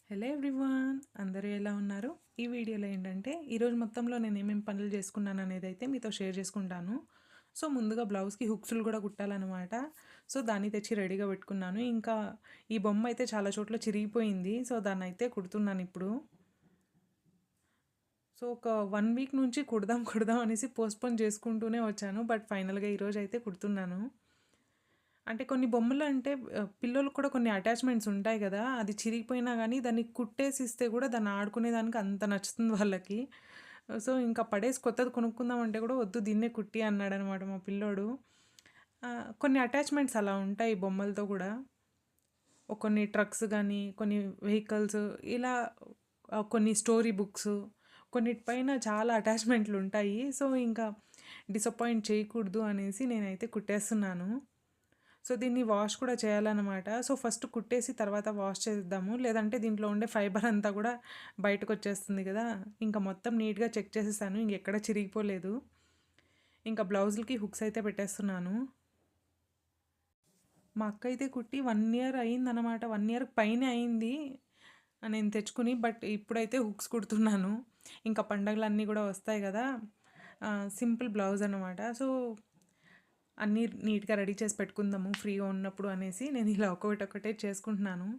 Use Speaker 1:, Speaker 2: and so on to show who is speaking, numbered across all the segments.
Speaker 1: Hello everyone, అందరూ ఎలా ఉన్నారు? ఈ వీడియోలో ఏంటంటే ఈరోజు మొత్తంలో నేను ఏమేమి పనులు చేసుకున్నాను అనేది అయితే మీతో షేర్ చేసుకుంటాను. సో ముందుగా బ్లౌజ్కి హుక్స్లు కూడా కుట్టాలన్నమాట. సో దాన్ని తెచ్చి రెడీగా పెట్టుకున్నాను. ఇంకా ఈ బొమ్మ అయితే చాలా చోట్ల చిరిగిపోయింది. సో దాన్ని అయితే కుడుతున్నాను ఇప్పుడు. సో ఒక 1 వీక్ నుంచి కుడదాం కుడదాం అనేసి పోస్ట్పోన్ చేసుకుంటూనే వచ్చాను. బట్ ఫైనల్గా ఈరోజు అయితే కుడుతున్నాను. అంటే కొన్ని బొమ్మలు అంటే పిల్లోలకు కూడా కొన్ని అటాచ్‌మెంట్స్ ఉంటాయి గదా! అది చిరిగిపోయినా గానీ దాన్ని కుట్టేసిస్తే గూడా దాన్ని ఆడుకునేదానికి అంత నచ్చుతుంది వాళ్ళకి. సో, ఇంకా పడేసి కొత్తది కొనుక్కుందాం అంటే గూడా వద్దు దీన్నే కుట్టి అన్నాడనమాట మా పిల్లోడు. కొన్ని అటాచ్‌మెంట్స్ అలా ఉంటాయి బొమ్మలతో గూడా. కొన్ని ట్రక్స్ గానీ, కొన్ని వెహికల్స్ ఇలా కొన్ని స్టోరీ బుక్స్ కొన్నిటిపైన చాలా అటాచ్‌మెంట్లుంటాయి. సో, ఇంకా డిసప్పాయింట్ చేయకూడదు అనేసి నేనైతే కుట్టేస్తున్నాను. సో, దీన్ని వాష్ కూడా చేయాలనమాట. సో, ఫస్ట్ కుట్టేసి తర్వాత వాష్ చేద్దాము. లేదంటే దీంట్లో ఉండే ఫైబర్ అంతా గూడా బయటకొచ్చేస్తుంది గదా! ఇంకా మొత్తం నీట్‌గా చెక్ చేసేసాను. ఇంకెక్కడ చిరిగిపోలేదు. ఇంకా బ్లౌజులకి హుక్స్ అయితే పెట్టేస్తున్నాను. మా అక్క అయితే కుట్టి 1 ఇయర్ అయిందనమాట. 1 ఇయర్‌కి పైనే అయింది. నేను తెచ్చుకొని. బట్ ఇప్పుడైతే హుక్స్ కుడుతున్నాను. ఇంకా పండగలన్నీ గూడా వస్తాయి గదా! సింపుల్ బ్లౌజ్ అనమాట. సో అన్నీ నీట్‌గా రెడీ చేసి పెట్టుకుందాము ఫ్రీగా ఉన్నప్పుడు అనేసి నేను ఇలా ఒక్కొక్కటే చేసుకుంటున్నాను.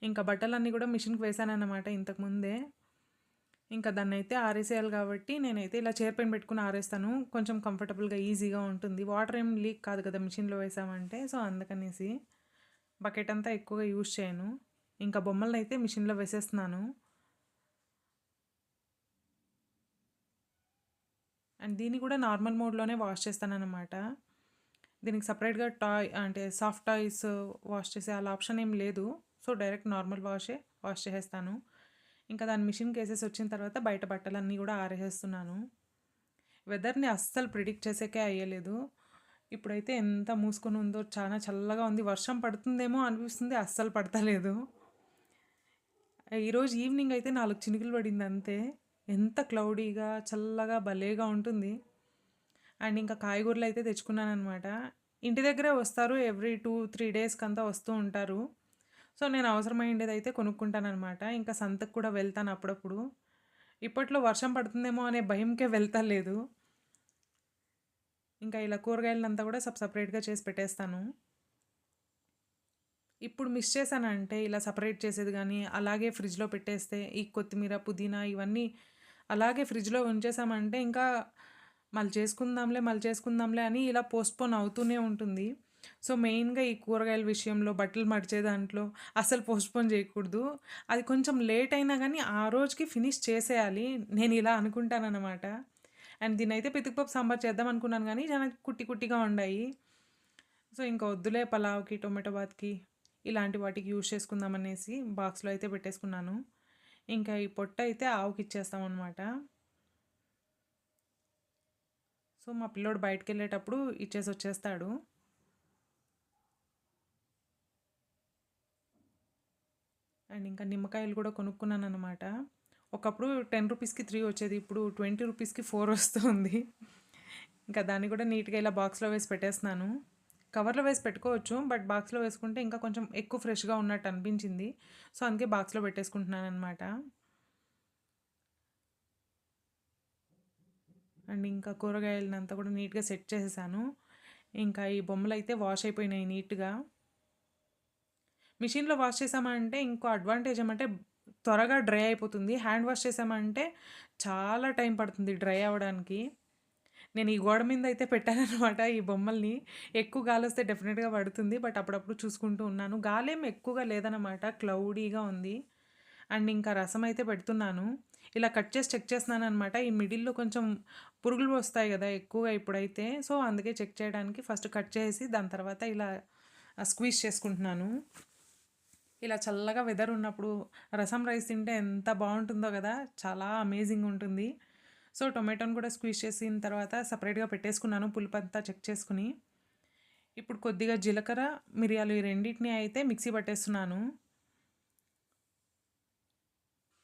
Speaker 1: ఇంకా బట్టలన్నీ కూడా మిషన్‌కి వేశానన్నమాట ఇంతకుముందే. ఇంకా దాన్నైతే ఆరేసేయాలి కాబట్టి నేనైతే ఇలా చైర్ పైన పెట్టుకొని ఆరేస్తాను. కొంచెం కంఫర్టబుల్‌గా ఈజీగా ఉంటుంది. వాటర్ ఏం లీక్ కాదు కదా మిషన్‌లో వేసామంటే. సో, అందుకనేసి బకెట్ అంతా ఎక్కువగా యూజ్ చేయను. ఇంకా బొమ్మలనైతే మిషన్‌లో వేసేస్తున్నాను. అండ్ దీన్ని కూడా నార్మల్ మోడ్‌లోనే వాష్ చేస్తానన్నమాట. దీనికి సెపరేట్‌గా అంటే సాఫ్ట్ టాయ్స్ వాష్ చేసే అలా ఆప్షన్ ఏం లేదు. సో, డైరెక్ట్ నార్మల్ వాష్ చేసేస్తాను. ఇంకా దాన్ని మిషన్‌కేసేసి వచ్చిన తర్వాత బయట బట్టలన్నీ గూడా ఆరేసేస్తున్నాను. వెదర్‌ని అస్సలు ప్రిడిక్ట్ చేసేకే అయ్యలేదు. ఇప్పుడైతే ఎంత మూసుకొని ఉందో చానా చల్లగా ఉంది. వర్షం పడుతుందేమో అనిపిస్తుంది. అస్సలు పడతలేదు. ఈరోజు ఈవినింగ్ అయితే 4 చినుకులు పడింది అంతే. ఎంత క్లౌడీగా, చల్లగా భలేగా ఉంటుంది. అండ్ ఇంకా కాయగూరలైతే తెచ్చుకున్నాననమాట. ఇంటి దగ్గరే వస్తారు. ఎవ్రీ 2, 3 డేస్‌కంతా వస్తూ ఉంటారు. సో, నేను అవసరమైండేదైతే కొనుక్కుంటాననమాట. ఇంకా సంతకు కూడా వెళ్తాను అప్పుడప్పుడు. ఇప్పట్లో వర్షం పడుతుందేమో అనే భయంకే వెళ్తలేదు. ఇంకా ఇలా కూరగాయలనంతా కూడా సెపరేట్‌గా చేసి పెట్టేస్తాను. ఇప్పుడు మిస్ చేశానంటే ఇలా సెపరేట్ చేసేది గానీ, అలాగే ఫ్రిడ్జ్‌లో పెట్టేస్తే ఈ కొత్తిమీర, పుదీనా ఇవన్నీ అలాగే ఫ్రిడ్జ్‌లో ఉంచేసామంటే ఇంకా మళ్ళీ చేసుకుందాంలే అని ఇలా పోస్ట్‌పోన్ అవుతూనే ఉంటుంది. సో, మెయిన్‌గా ఈ కూరగాయల విషయంలో, బట్టలు మడిచే దాంట్లో అస్సలు పోస్ట్‌పోన్ చేయకూడదు. అది కొంచెం లేట్ అయినా గానీ ఆ రోజుకి ఫినిష్ చేసేయాలి. నేను ఇలా అనుకుంటాననమాట. అండ్ దీన్నైతే పితకపప్పు సాంబార్ చేద్దాం అనుకున్నాను గానీ, చాలా కుట్టి కుట్టిగా ఉండాయి. సో, ఇంక వద్దులే పలావ్‌కి, టొమాటో బాత్‌కి ఇలాంటి వాటికి యూజ్ చేసుకుందామనేసి బాక్స్‌లో అయితే పెట్టేసుకున్నాను. ఇంకా ఈ పొట్టయితే ఆవుకిచ్చేస్తామనమాట. సో, మా పిల్లోడు బయటికెళ్ళేటప్పుడు ఇచ్చేసొచ్చేస్తాడు. అండ్ ఇంకా నిమ్మకాయలు కూడా కొనుక్కున్నాననమాట. ఒకప్పుడు 10 రూపీస్‌కి 3 వచ్చేది. ఇప్పుడు 20 రూపీస్‌కి 4 వస్తుంది. ఇంకా దాన్ని కూడా నీట్‌గా ఇలా బాక్స్‌లో వేసి పెట్టేస్తున్నాను. కవర్‌లో వేసి పెట్టుకోవచ్చు. బట్ బాక్స్‌లో వేసుకుంటే ఇంకా కొంచెం ఎక్కువ ఫ్రెష్‌గా ఉన్నట్టు అనిపించింది. సో, అందుకే బాక్స్‌లో పెట్టేసుకుంటున్నాననమాట. అండ్ ఇంకా కూరగాయలనంతా కూడా నీట్‌గా సెట్ చేసేసాను. ఇంకా ఈ బొమ్మలైతే వాష్ అయిపోయినాయి నీట్‌గా. మిషన్‌లో వాష్ చేసామంటే ఇంకో అడ్వాంటేజ్ ఏమంటే త్వరగా డ్రై అయిపోతుంది. హ్యాండ్ వాష్ చేసామంటే చాలా టైం పడుతుంది డ్రై అవ్వడానికి. నేను ఈ గోడ మీద అయితే పెట్టాననమాట ఈ బొమ్మల్ని. ఎక్కువ గాలొస్తే డెఫినిట్‌గా పడుతుంది. బట్ అప్పుడప్పుడు చూసుకుంటూ ఉన్నాను. గాలేం ఎక్కువగా లేదనమాట. క్లౌడీగా ఉంది. అండ్ ఇంకా రసం అయితే పెడుతున్నాను. ఇలా కట్ చేసి చెక్ చేస్తున్నాననమాట. ఈ మిడిల్‌లో కొంచెం పురుగులు వస్తాయి గదా! ఎక్కువగా ఇప్పుడైతే. సో, అందుకే చెక్ చేయడానికి ఫస్ట్ కట్ చేసి దాని తర్వాత ఇలా స్క్వీజ్ చేసుకుంటున్నాను. ఇలా చల్లగా వెదర్ ఉన్నప్పుడు రసం రైస్ తింటే ఎంత బావుంటుందో గదా! చాలా అమేజింగ్ ఉంటుంది. సో, టొమాటోని కూడా స్క్వీజ్ చేసిన తర్వాత సెపరేట్‌గా పెట్టేసుకున్నాను పులుపంతా చెక్ చేసుకొని. ఇప్పుడు కొద్దిగా జీలకర్ర, మిరియాలు ఈ రెండిటిని అయితే మిక్సీ పట్టేస్తున్నాను.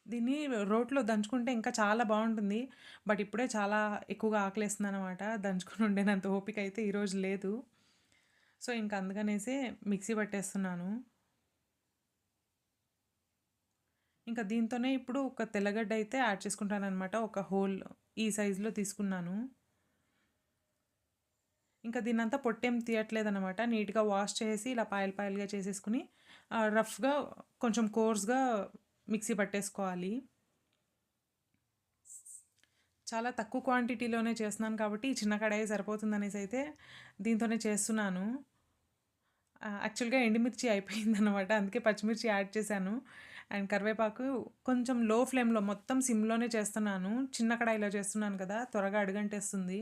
Speaker 1: దీన్ని రోట్లో దంచుకుంటే ఇంకా చాలా బావుంటుంది. బట్ ఇప్పుడే చాలా ఎక్కువగా ఆకలేస్తుందనమాట. దంచుకొని వండేనంత ఓపిక అయితే ఈరోజు లేదు. సో, ఇంక అందుకనేసే మిక్సీ పట్టేస్తున్నాను. ఇంకా దీంతోనే ఇప్పుడు ఒక తెల్లగడ్డ అయితే యాడ్ చేసుకుంటాననమాట. ఒక హోల్ ఈ సైజులో తీసుకున్నాను. ఇంకా దీన్నంతా పొట్టేం తీయట్లేదనమాట. నీట్‌గా వాష్ చేసి ఇలా పాయలు పాయలుగా చేసేసుకొని రఫ్‌గా కొంచెం కోర్స్‌గా మిక్సీ పట్టేసుకోవాలి. చాలా తక్కువ క్వాంటిటీలోనే చేస్తున్నాను కాబట్టి ఈ చిన్న కడాయి సరిపోతుందనేసి అయితే దీంతోనే చేస్తున్నాను. యాక్చువల్‌గా ఎండుమిర్చి అయిపోయిందనమాట. అందుకే పచ్చిమిర్చి యాడ్ చేశాను. అండ్ కరివేపాకు కొంచెం లో ఫ్లేమ్‌లో మొత్తం సిమ్‌లోనే చేస్తున్నాను. చిన్న కడాయిలో చేస్తున్నాను కదా! త్వరగా అడుగంటేస్తుంది.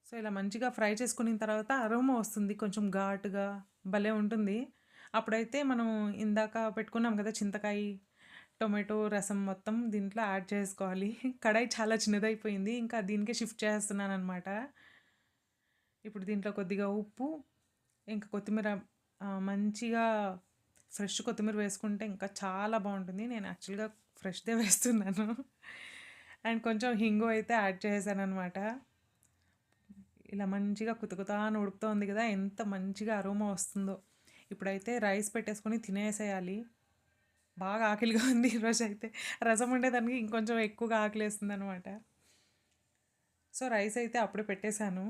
Speaker 1: సో, ఇలా మంచిగా ఫ్రై చేసుకున్న తర్వాత అరోమా వస్తుంది. కొంచెం ఘాటుగా భలే ఉంటుంది. అప్పుడైతే మనం ఇందాక పెట్టుకున్నాం కదా! చింతకాయ, టొమాటో రసం మొత్తం దీంట్లో యాడ్ చేసుకోవాలి. కడాయి చాలా చిన్నదైపోయింది. ఇంకా దీనికే షిఫ్ట్ చేస్తున్నాననమాట. ఇప్పుడు దీంట్లో కొద్దిగా ఉప్పు, ఇంకా కొత్తిమీర మంచిగా ఫ్రెష్ కొత్తిమీర వేసుకుంటే ఇంకా చాలా బాగుంటుంది. నేను యాక్చువల్‌గా ఫ్రెష్‌దే వేస్తున్నాను. అండ్ కొంచెం హింగు అయితే యాడ్ చేశాననమాట. ఇలా మంచిగా కుతకుతా అని ఉడుకుతోంది కదా! ఎంత మంచిగా అరోమా వస్తుందో. ఇప్పుడైతే రైస్ పెట్టేసుకొని తినేసేయాలి. బాగా ఆకలిగా ఉంది ఈరోజైతే. రసం ఉండేదానికి ఇంకొంచెం ఎక్కువగా ఆకలేస్తుందనమాట. సో, రైస్ అయితే అప్పుడే పెట్టేశాను.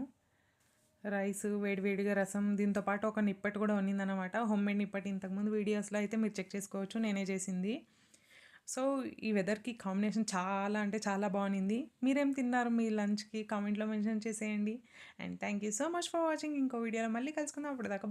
Speaker 1: రైసు, వేడి వేడిగా రసం, దీంతో పాటు ఒక నిప్పట్టు కూడా ఉన్నిందనమాట. హోమ్‌మేడ్ నిప్పట్టు ఇంతకుముందు వీడియోస్‌లో అయితే మీరు చెక్ చేసుకోవచ్చు. నేనే చేసింది. సో, ఈ వెదర్‌కి కాంబినేషన్ చాలా అంటే చాలా బావునింది. మీరేం తిన్నారు మీ లంచ్‌కి? కామెంట్‌లో మెన్షన్ చేసేయండి. And thank you so much for watching. ఇంకో వీడియోలో మళ్ళీ కలుసుకుందాం. అప్పటిదాకా బాయ్.